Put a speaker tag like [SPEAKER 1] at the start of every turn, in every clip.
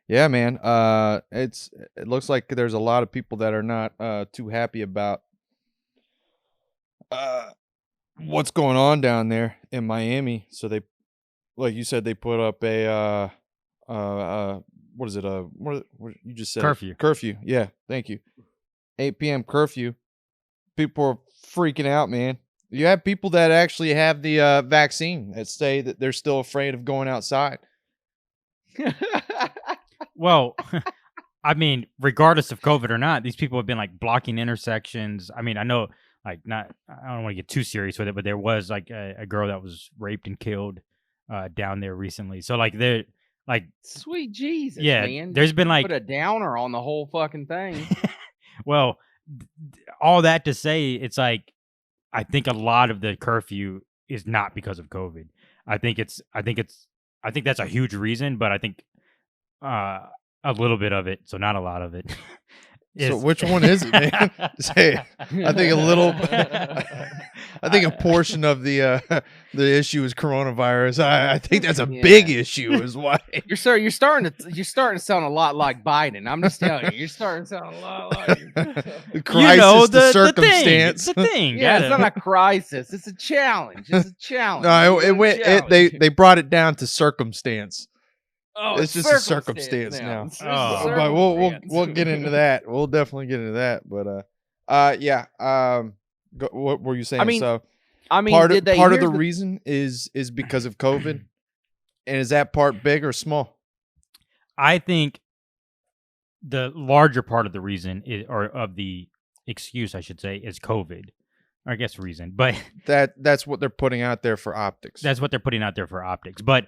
[SPEAKER 1] Yeah, man. It looks like there's a lot of people that are not too happy about uh what's going on down there in Miami. So they, like you said, they put up a uh uh what is it? What you just said it.
[SPEAKER 2] Curfew.
[SPEAKER 1] Curfew. Yeah, thank you. 8 p.m. curfew. People are freaking out, man. You have people that actually have the vaccine that say that they're still afraid of going outside.
[SPEAKER 2] Well, I mean, regardless of COVID or not, these people have been like blocking intersections. I mean, I know, like, not, I don't want to get too serious with it, but there was like a girl that was raped and killed down there recently. So, like, they're like,
[SPEAKER 3] Sweet Jesus,
[SPEAKER 2] yeah,
[SPEAKER 3] man.
[SPEAKER 2] there's been
[SPEAKER 3] Put
[SPEAKER 2] like,
[SPEAKER 3] a downer on the whole fucking thing.
[SPEAKER 2] well, all that to say, it's like, I think a lot of the curfew is not because of COVID. I think that's a huge reason, but I think uh, a little bit of it, so not a lot of it.
[SPEAKER 1] So
[SPEAKER 2] is
[SPEAKER 1] which one is it, man? Say, I think a little. I think a portion of the issue is coronavirus. I think that's a big issue. Is why
[SPEAKER 3] You're starting to sound a lot like Biden. I'm just telling you, you're starting to sound a lot like
[SPEAKER 1] the crisis, the circumstance.
[SPEAKER 2] The thing.
[SPEAKER 3] Yeah, it's not a crisis. It's a challenge. It's a challenge.
[SPEAKER 1] No, it went. They brought it down to circumstance.
[SPEAKER 3] Oh,
[SPEAKER 1] it's just a circumstance now.
[SPEAKER 2] Oh.
[SPEAKER 1] But we'll get into that. We'll definitely get into that. But yeah. What were you saying?
[SPEAKER 3] I mean,
[SPEAKER 1] part of the reason is because of COVID, and is that part big or small?
[SPEAKER 2] I think the larger part of the reason is, or of the excuse, I should say, is COVID. I guess reason, but
[SPEAKER 1] that's what they're putting out there for optics.
[SPEAKER 2] That's what they're putting out there for optics. But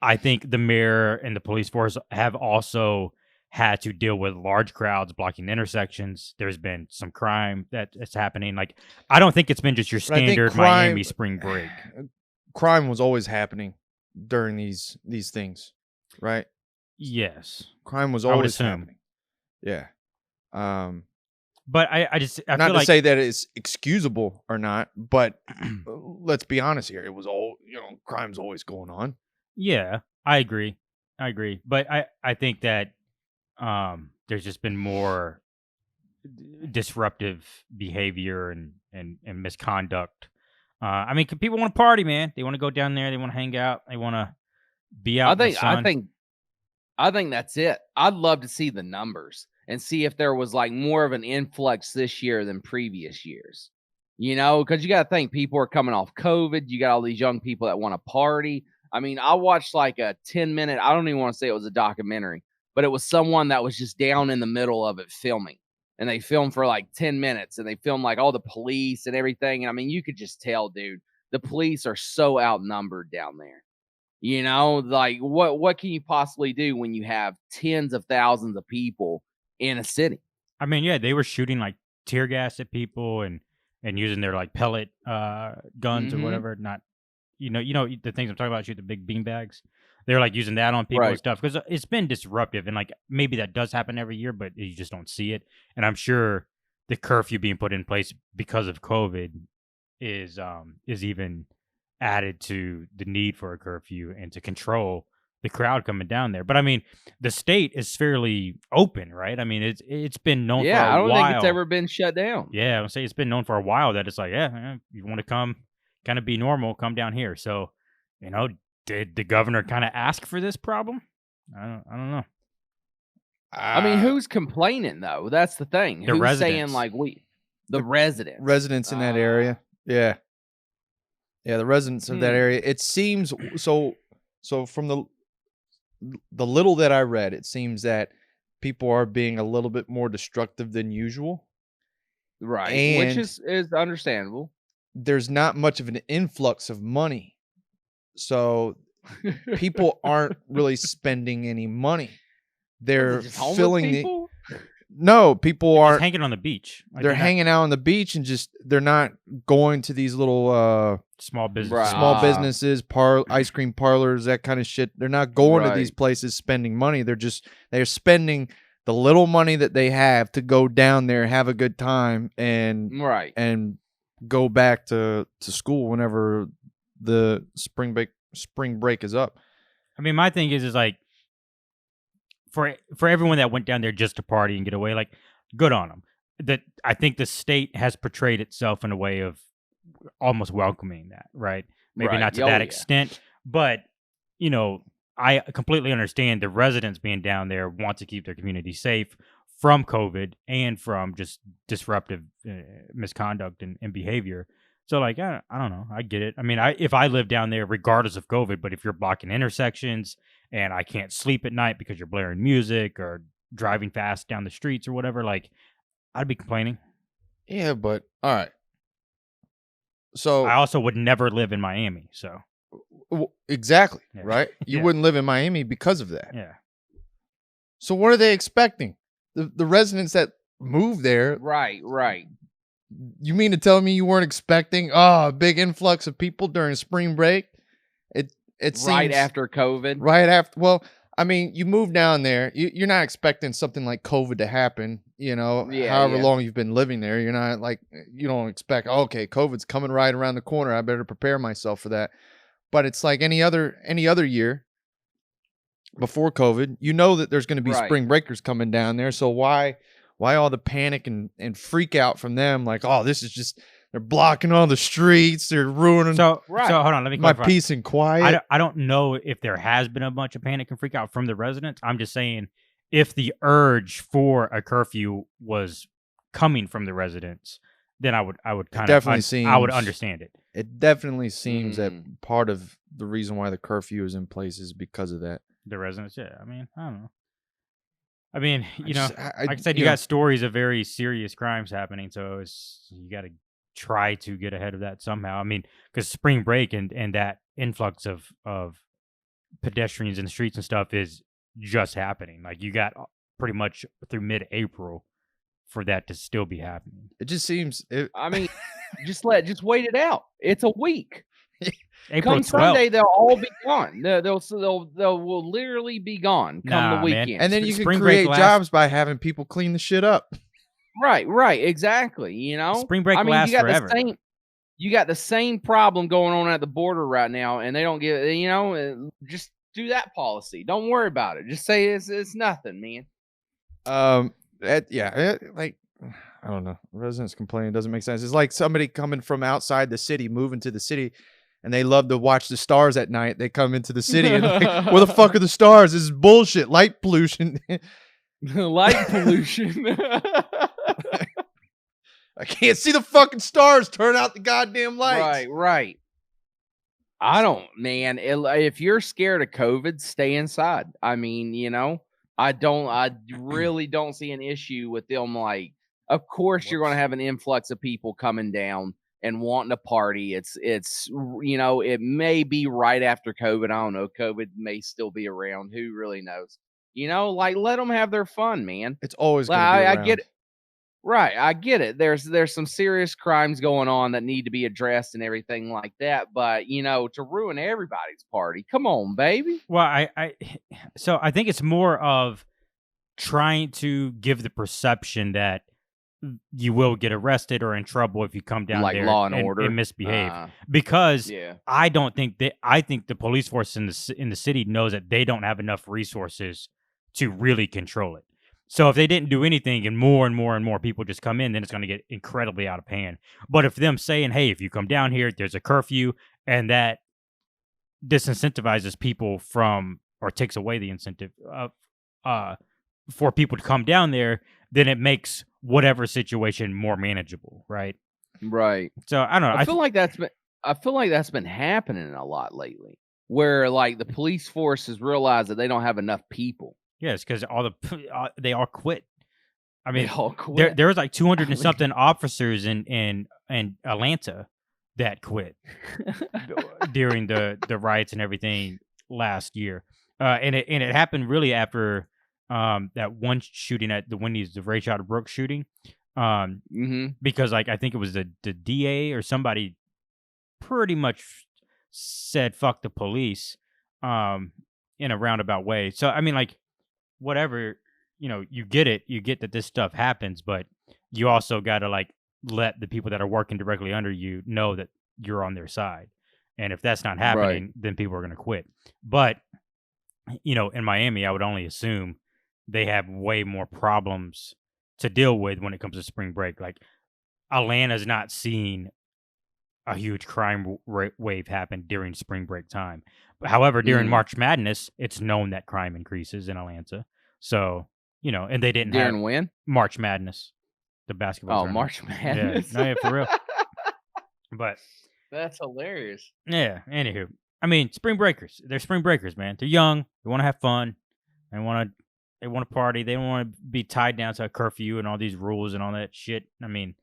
[SPEAKER 2] I think the mayor and the police force have also had to deal with large crowds blocking intersections. There's been some crime that's happening. Like, I don't think it's been just your standard Miami spring break.
[SPEAKER 1] Crime was always happening during these things, right?
[SPEAKER 2] Yes.
[SPEAKER 1] Crime was always happening. Yeah.
[SPEAKER 2] But I not
[SPEAKER 1] feel to like, say that it's excusable or not, but let's be honest here. It was all, crime's always going on.
[SPEAKER 2] Yeah, I agree. But I think that there's just been more disruptive behavior and misconduct. I mean, people want to party, man. They want to go down there. They want to hang out. They want to be out in the sun.
[SPEAKER 3] I think that's it. I'd love to see the numbers and see if there was like more of an influx this year than previous years. Because you got to think people are coming off COVID. You got all these young people that want to party. I mean, I watched like a 10-minute, I don't even want to say it was a documentary, but it was someone that was just down in the middle of it filming. And they filmed for like 10 minutes and they filmed like all the police and everything. And I mean, you could just tell, dude, the police are so outnumbered down there. Like what can you possibly do when you have tens of thousands of people in a city?
[SPEAKER 2] I mean, yeah, they were shooting like tear gas at people and using their like pellet guns or whatever. Not, you know the things I'm talking about, shoot the big bean bags. They're like using that on people and stuff because it's been disruptive, and like maybe that does happen every year, but you just don't see it. And I'm sure the curfew being put in place because of COVID is even added to the need for a curfew and to control the crowd coming down there. But I mean, the state is fairly open, right? I mean, it's been known for a while.
[SPEAKER 3] Yeah, I don't think it's ever been shut down.
[SPEAKER 2] Yeah, I would say it's been known for a while that it's like, yeah, you want to come kind of be normal, come down here. So, did the governor kind of ask for this problem? I don't know.
[SPEAKER 3] I mean, who's complaining though? That's the thing.
[SPEAKER 2] The
[SPEAKER 3] who's
[SPEAKER 2] residents.
[SPEAKER 3] saying like the
[SPEAKER 1] residents in that area? Yeah, the residents of that area. It seems so. From the little that I read, it seems that people are being a little bit more destructive than usual.
[SPEAKER 3] Right, and which is understandable.
[SPEAKER 1] There's not much of an influx of money. So people aren't really spending any money. They're filling
[SPEAKER 3] people?
[SPEAKER 1] No, people aren't
[SPEAKER 2] hanging on the beach.
[SPEAKER 1] They're hanging out on the beach and they're not going to these little
[SPEAKER 2] small businesses,
[SPEAKER 1] ice cream parlors, that kind of shit. They're not going to these places spending money. They're spending the little money that they have to go down there, have a good time, and go back to school whenever the spring break is up.
[SPEAKER 2] I mean, my thing is like, for everyone that went down there just to party and get away, like, good on them. That I think the state has portrayed itself in a way of almost welcoming that, right? Maybe not to that extent, but you know, I completely understand the residents being down there want to keep their community safe from COVID and from just disruptive misconduct and behavior. So, like, I don't know. I get it. I mean, if I live down there, regardless of COVID, but if you're blocking intersections and I can't sleep at night because you're blaring music or driving fast down the streets or whatever, like, I'd be complaining.
[SPEAKER 1] Yeah, but all right. So
[SPEAKER 2] I also would never live in Miami. So
[SPEAKER 1] exactly, right? You wouldn't live in Miami because of that.
[SPEAKER 2] Yeah.
[SPEAKER 1] So what are they expecting? The residents that moved there,
[SPEAKER 3] right?
[SPEAKER 1] You mean to tell me you weren't expecting a big influx of people during spring break? It seems
[SPEAKER 3] right after COVID.
[SPEAKER 1] Right after. Well, I mean, you move down there. You're not expecting something like COVID to happen. You know, however long you've been living there, you're not like you don't expect. Okay, COVID's coming right around the corner. I better prepare myself for that. But it's like any other year before COVID. You know that there's going to be spring breakers coming down there. So why all the panic and freak out from them? Like, oh, this is just they're blocking all the streets. They're ruining.
[SPEAKER 2] So hold on, let me clarify.
[SPEAKER 1] My peace and quiet.
[SPEAKER 2] I don't know if there has been a bunch of panic and freak out from the residents. I'm just saying if the urge for a curfew was coming from the residents, then I would kind of I would understand it.
[SPEAKER 1] It definitely seems that part of the reason why the curfew is in place is because of that.
[SPEAKER 2] The residents, yeah. I mean, I don't know. I mean, you know, like I said, you got stories of very serious crimes happening, so you got to try to get ahead of that somehow. I mean, because spring break and that influx of pedestrians in the streets and stuff is just happening. Like you got pretty much through mid-April for that to still be happening.
[SPEAKER 1] It just seems.
[SPEAKER 3] I mean, just wait it out. It's a week.
[SPEAKER 2] April
[SPEAKER 3] come
[SPEAKER 2] 12th.
[SPEAKER 3] Sunday, they'll all be gone. They'll literally be gone come the weekend.
[SPEAKER 1] Man. And then you can create jobs by having people clean the shit up.
[SPEAKER 3] Right, exactly. You know,
[SPEAKER 2] spring break lasts forever.
[SPEAKER 3] You got the same problem going on at the border right now, and they don't get. You know, just do that policy. Don't worry about it. Just say it's nothing, man.
[SPEAKER 1] Like I don't know. Residents complaining doesn't make sense. It's like somebody coming from outside the city, moving to the city. And they love to watch the stars at night. They come into the city and like, where the fuck are the stars? This is bullshit. Light pollution.
[SPEAKER 3] Light pollution.
[SPEAKER 1] I can't see the fucking stars. Turn out the goddamn lights.
[SPEAKER 3] Right. I don't, man. If you're scared of COVID, stay inside. I mean, you know, I really don't see an issue with them. Like, of course, you're going to have an influx of people coming down and wanting to party. It's you know, it may be right after COVID. I don't know. COVID may still be around. Who really knows? You know, like let them have their fun, man.
[SPEAKER 1] It's always going to be around.
[SPEAKER 3] I get it. Right, I get it. There's some serious crimes going on that need to be addressed and everything like that. But you know, to ruin everybody's party, come on, baby.
[SPEAKER 2] Well, so I think it's more of trying to give the perception that you will get arrested or in trouble if you come down
[SPEAKER 3] like
[SPEAKER 2] there
[SPEAKER 3] law and order
[SPEAKER 2] and misbehave. Because I think the police force in the city knows that they don't have enough resources to really control it. So if they didn't do anything and more people just come in, then it's going to get incredibly out of hand. But if them saying, hey, if you come down here, there's a curfew, and that disincentivizes people from, or takes away the incentive for people to come down there, then it makes whatever situation more manageable, right?
[SPEAKER 3] Right.
[SPEAKER 2] So I don't know.
[SPEAKER 3] I feel like that's been happening a lot lately, where like the police force has realized that they don't have enough people.
[SPEAKER 2] Yes, because they all quit. I mean,
[SPEAKER 3] there
[SPEAKER 2] was like 200 and something officers in Atlanta that quit during the riots and everything last year, and it happened really after that one shooting at the Wendy's, the Rayshard Brooks shooting, because like I think it was the DA or somebody pretty much said fuck the police in a roundabout way. So I mean, like, whatever, you know, you get that this stuff happens, but you also got to like let the people that are working directly under you know that you're on their side. And if that's not happening, then people are going to quit. But, you know, in Miami, I would only assume they have way more problems to deal with when it comes to spring break. Like Atlanta's not seeing a huge crime wave happen during spring break time. However, during March Madness, it's known that crime increases in Atlanta. So, and they didn't have
[SPEAKER 3] when?
[SPEAKER 2] March Madness, the basketball tournament.
[SPEAKER 3] March Madness.
[SPEAKER 2] Yeah, no, yeah, for real. But
[SPEAKER 3] that's hilarious.
[SPEAKER 2] Yeah, anywho. I mean, spring breakers. They're spring breakers, man. They're young. They want to have fun. They want to party. They don't want to be tied down to a curfew and all these rules and all that shit. I mean,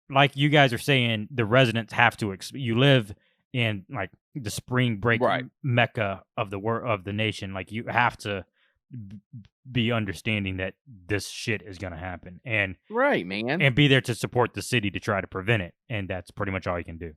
[SPEAKER 2] like you guys are saying, the residents have to. You live in like the spring break mecca of the nation. Like you have to be understanding that this shit is gonna happen, and
[SPEAKER 3] man,
[SPEAKER 2] and be there to support the city to try to prevent it. And that's pretty much all you can do.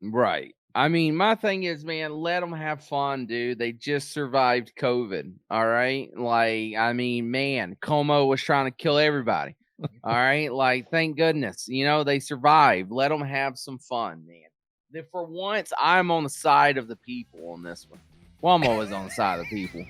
[SPEAKER 3] Right. I mean, my thing is, man, let them have fun, dude. They just survived COVID. All right. Like, I mean, man, Como was trying to kill everybody. All right. Like, thank goodness, they survived. Let them have some fun, man. For once, I'm on the side of the people on this one. Well, I'm always on the side of the people.